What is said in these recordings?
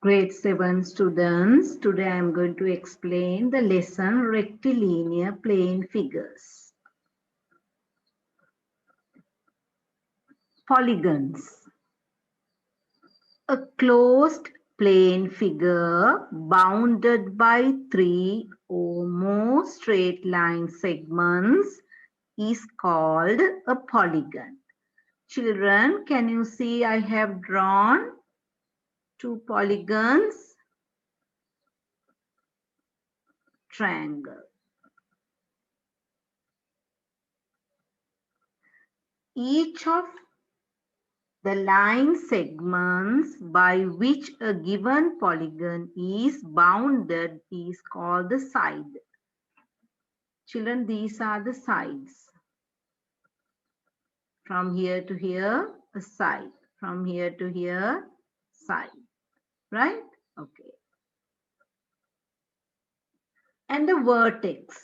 Grade 7 students, today I am going to explain the lesson rectilinear plane figures. Polygons. A closed plane figure bounded by three or more straight line segments is called a polygon. Children, can you see I have drawn two polygons? Triangle. Each of the line segments by which a given polygon is bounded is called the side. Children, these are the sides. From here to here, a side. From here to here, side. Right? Okay. And the vertex.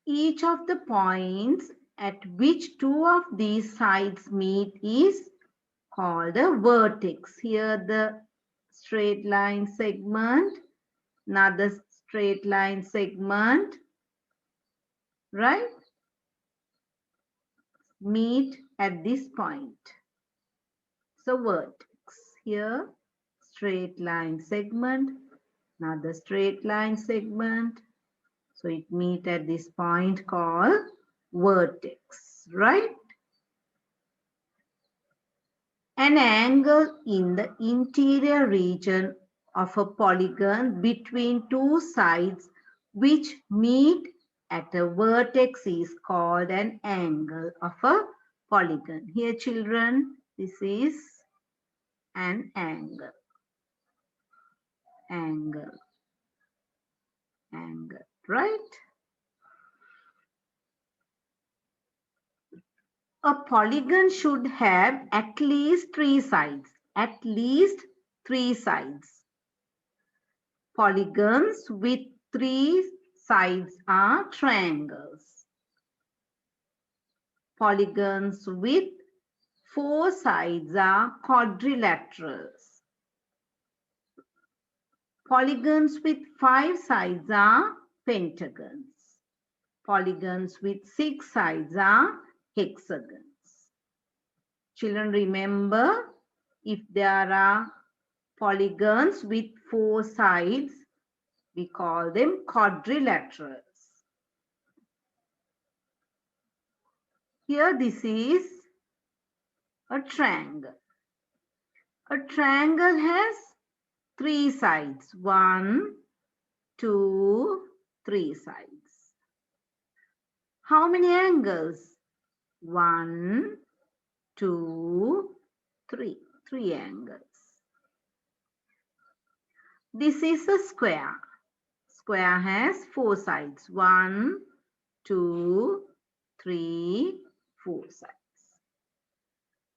Each of the points at which two of these sides meet is called a vertex. Here the straight line segment, another straight line segment, right? Meet at this point. So vertex. Here, straight line segment, another straight line segment. So it meet at this point called vertex, right? An angle in the interior region of a polygon between two sides which meet at a vertex is called an angle of a polygon. Here children, this is an angle, angle, right? A polygon should have at least three sides, at least three sides. Polygons with three sides are triangles. Polygons with four sides are quadrilaterals. Polygons with five sides are pentagons. Polygons with six sides are hexagons. Children, remember, if there are polygons with four sides, we call them quadrilaterals. Here this is a triangle. A triangle has three sides. One, two, three sides. How many angles? One, two, three. Three angles. This is a square. Square has four sides. One, two, three, four sides.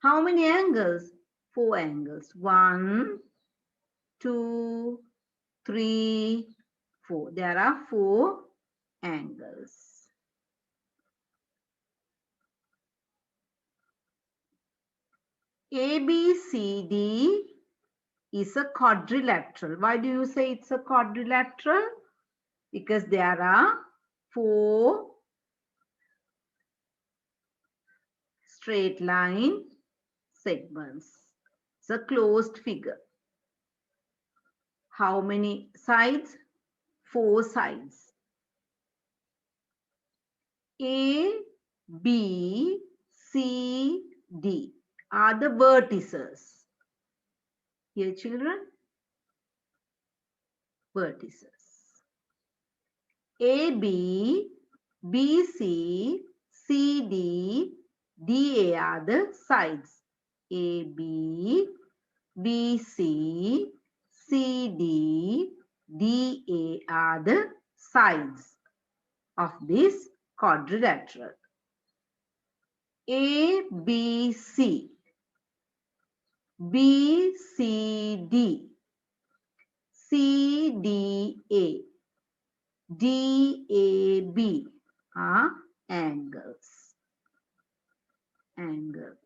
How many angles? Four angles. One, two, three, four. There are four angles. ABCD is a quadrilateral. Why do you say it's a quadrilateral? Because there are four straight line segments. It's a closed figure. How many sides? Four sides. A, B, C, D are the vertices. Here children, vertices. A, B, B, C, C, D, D, A are the sides. A, B, B, C, C, D, D, A are the sides of this quadrilateral. A, B, C, B, C, D, C, D, A, D, A, B are angles. Angles.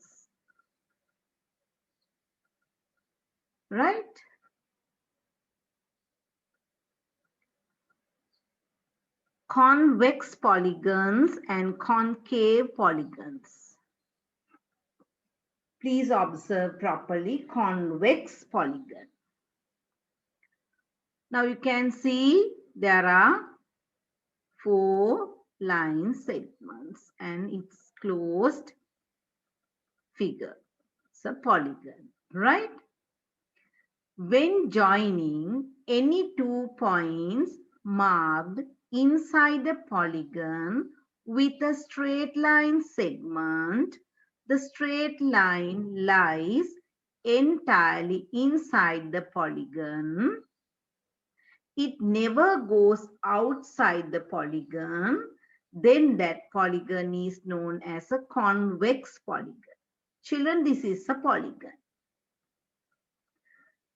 right? Convex polygons and concave polygons. Please observe properly convex polygon. Now you can see there are 4 line segments and it's closed figure. It's a polygon, right? When joining any 2 points marked inside a polygon with a straight line segment, the straight line lies entirely inside the polygon. It never goes outside the polygon. Then that polygon is known as a convex polygon. Children, this is a polygon.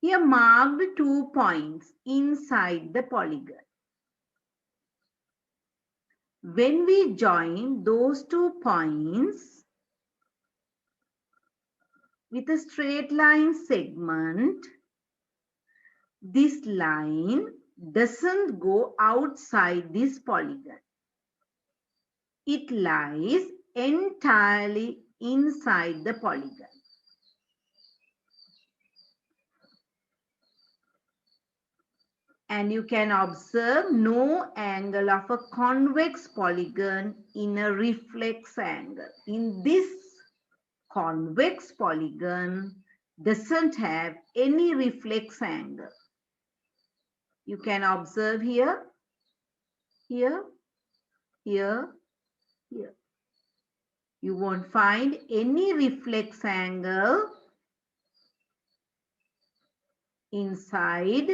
Here marked 2 points inside the polygon. When we join those 2 points with a straight line segment, this line doesn't go outside this polygon. It lies entirely inside the polygon. And you can observe no angle of a convex polygon in a reflex angle. In this convex polygon doesn't have any reflex angle. You can observe here, here, here, here. You won't find any reflex angle inside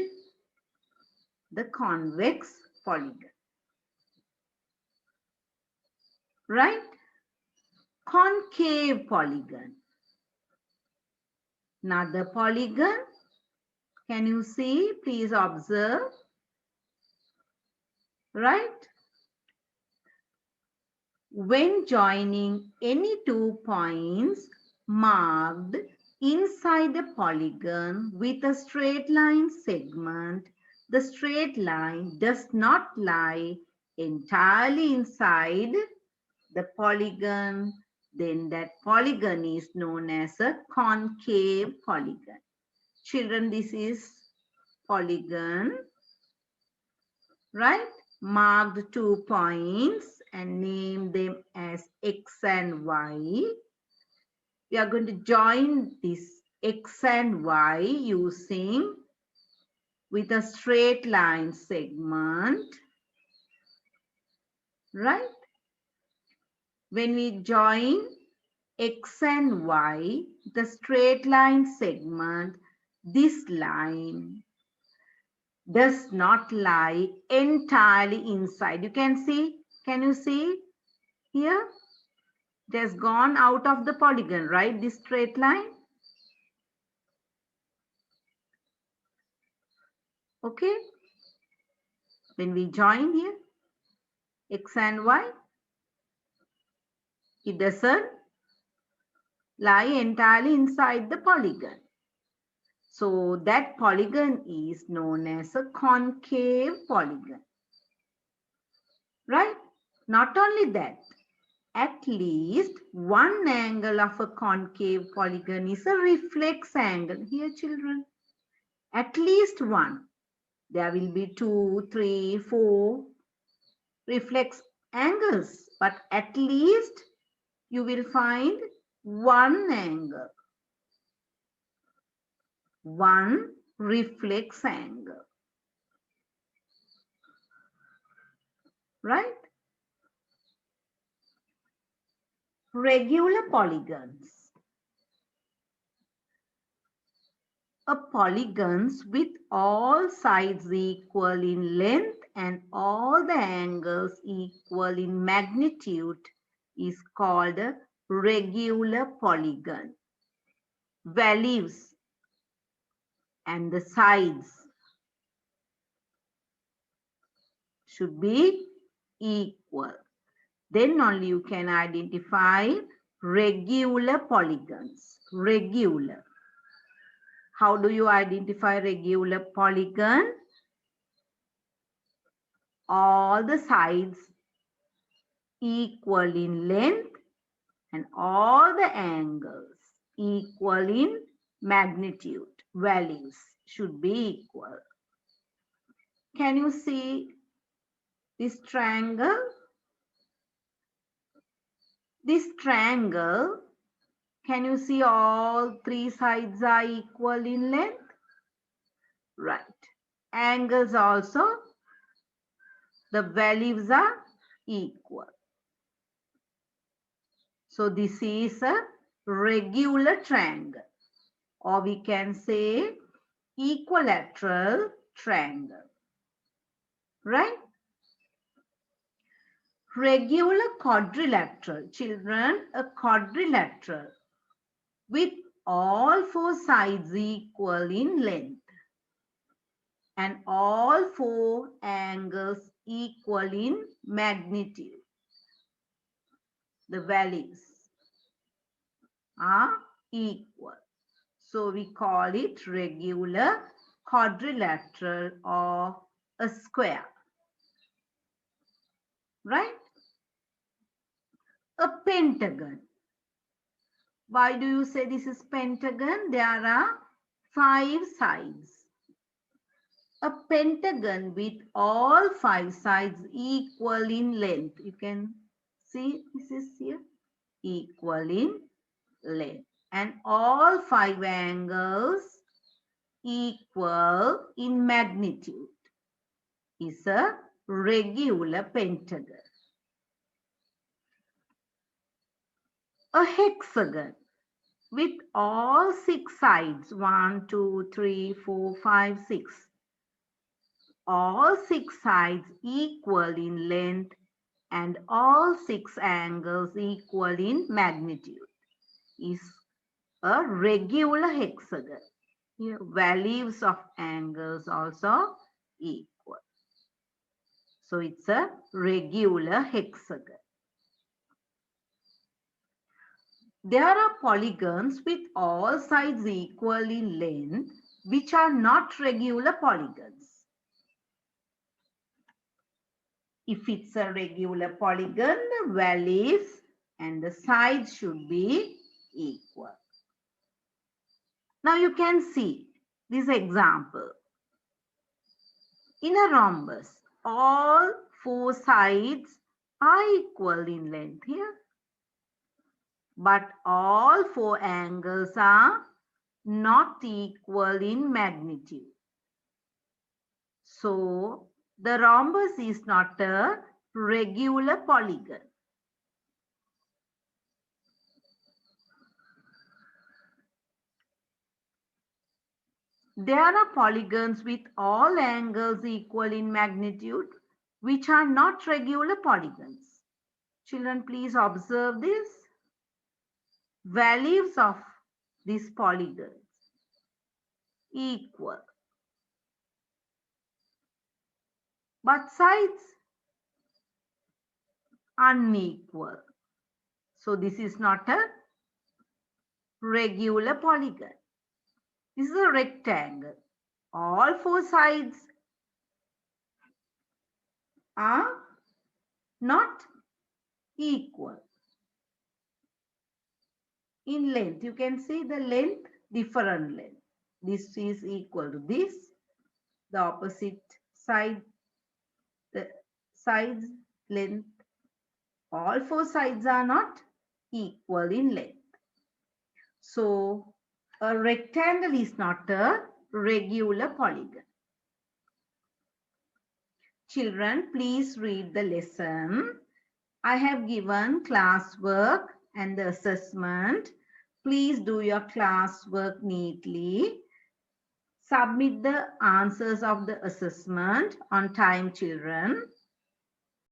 the convex polygon. Right? Concave polygon. Another polygon. Can you see? Please observe. Right? When joining any 2 points marked inside a polygon with a straight line segment, the straight line does not lie entirely inside the polygon, then that polygon is known as a concave polygon. Children, this is polygon, right? Marked 2 points and name them as X and Y. We are going to join this X and Y using with a straight line segment, right? When we join X and Y, the straight line segment, this line does not lie entirely inside. You can see, can you see here? It has gone out of the polygon, right? This straight line. Okay. When we join here, X and Y, it doesn't lie entirely inside the polygon. So that polygon is known as a concave polygon. Right? Not only that, at least one angle of a concave polygon is a reflex angle. Here, children, at least one. There will be 2, 3, 4 reflex angles, but at least you will find one angle, one reflex angle, right? Regular polygons. A polygons with all sides equal in length and all the angles equal in magnitude is called a regular polygon. Values and the sides should be equal. Then only you can identify regular polygons. Regular. How do you identify regular polygon? All the sides equal in length and all the angles equal in magnitude. Values should be equal. Can you see this triangle? This triangle, can you see all three sides are equal in length? Right. Angles also, the values are equal. So this is a regular triangle, or we can say equilateral triangle, right? Regular quadrilateral, children, a quadrilateral with all four sides equal in length and all four angles equal in magnitude. The values are equal. So we call it regular quadrilateral or a square. Right? A pentagon. Why do you say this is pentagon? There are 5 sides. A pentagon with all 5 sides equal in length. You can see this is here. Equal in length. And all 5 angles equal in magnitude is a regular pentagon. A hexagon with all 6 sides, 1, 2, 3, 4, 5, 6. All 6 sides equal in length and all 6 angles equal in magnitude is a regular hexagon. Here, values of angles also equal. So it's a regular hexagon. There are polygons with all sides equal in length, which are not regular polygons. If it's a regular polygon, the values and the sides should be equal. Now you can see this example. In a rhombus, all 4 sides are equal in length here. But all 4 angles are not equal in magnitude. So the rhombus is not a regular polygon. There are polygons with all angles equal in magnitude, which are not regular polygons. Children, please observe this. Values of these polygons equal, but sides unequal. So this is not a regular polygon. This is a rectangle. All 4 sides are not equal in length. You can see the length, different length. This is equal to this. The opposite side, the sides length. All 4 sides are not equal in length. So a rectangle is not a regular polygon. Children, please read the lesson. I have given classwork and the assessment. Please do your classwork neatly. Submit the answers of the assessment on time, children.